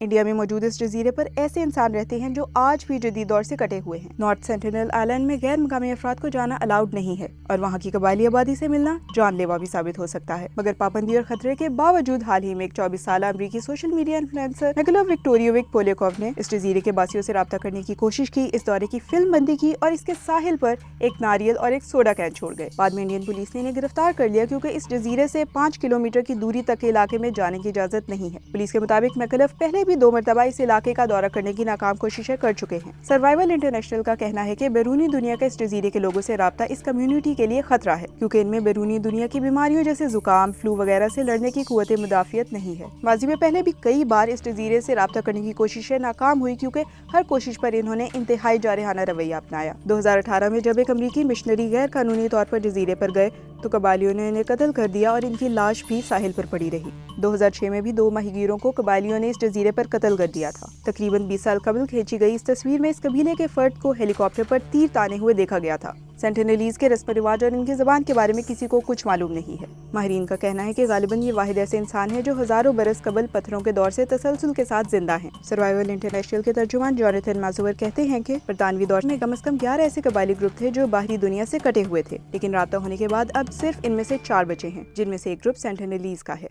India में मौजूद इस जजीरे पर ऐसे इंसान रहते हैं जो आज भी जदीद दौर से कटे हुए हैं। नॉर्थ सेंटिनल आइलैंड में गैर मुकामी अफराद को जाना अलाउड नहीं है और वहाँ की कबायली आबादी से मिलना जानलेवा भी साबित हो सकता है। मगर पाबंदी और खतरे के बावजूद हाल ही में एक 24 साल अमरीकी सोशल मीडिया इन्फ्लुएंसर निकोला विक्टोरियोविक पोलियाकोव ने इस जजीरे के बासियों से राब्ता करने की कोशिश की, इस दौरे की फिल्म बंदी की और इसके साहिल पर एक नारियल और एक सोडा कैन छोड़ गए। बाद में इंडियन पुलिस ने इन्हें गिरफ्तार कर लिया क्योंकि इस जजीरे से 5 किलोमीटर की दूरी तक के इलाके में जाने की इजाजत नहीं है। पुलिस के मुताबिक मैकलफ पहले भी 2 मरतबा इस इलाके का दौरा करने की नाकाम कोशिशें कर चुके हैं। सर्वाइवल इंटरनेशनल का कहना है कि बैरूनी दुनिया के इस जजीरे के लोगों से राब्ता इस कम्युनिटी के लिए खतरा है क्योंकि इनमें बैरूनी दुनिया की बीमारियों जैसे जुकाम, फ्लू वगैरह से लड़ने की कुव्वत मुदाफियत नहीं है। माजी में पहले भी कई बार इस जजीरे से राब्ता करने की कोशिशें नाकाम हुई क्योंकि हर कोशिश पर इन्होंने इंतहाई जारहाना रवैया अपनाया। 2018 में जब एक अमरीकी मिशनरी गैर कानूनी तौर पर जजीरे पर गए तो कबायलियों ने इन्हें कत्ल कर दिया और इनकी लाश भी साहिल पर पड़ी रही। 2006 में भी 2 माहीगीरों को कबायलियों ने इस जजीरे पर कत्ल कर दिया था। तकरीबन 20 साल कबल खींची गई इस तस्वीर में इस कबीले के फर्द को हेलीकॉप्टर पर तीर ताने हुए देखा गया था। सेंटिनलीज के रस्म रिवाज और इनकी ज़बान के बारे में किसी को कुछ मालूम नहीं है। माहिरीन का कहना है कि गालिबन ये वाहिद ऐसे इंसान है जो हजारों बरस कबल पत्थरों के दौर से तसलसल के साथ जिंदा हैं। सर्वाइवल इंटरनेशनल के तर्जुमान जॉनथन माजुवर कहते हैं कि बरतानवी दौर में कम से कम 11 ऐसे कबायली ग्रुप थे जो बाहरी दुनिया से कटे हुए थे, लेकिन राब्ता होने के बाद अब सिर्फ इनमें से 4 बचे हैं, जिनमें से एक ग्रुप सेंटिनलीज का है।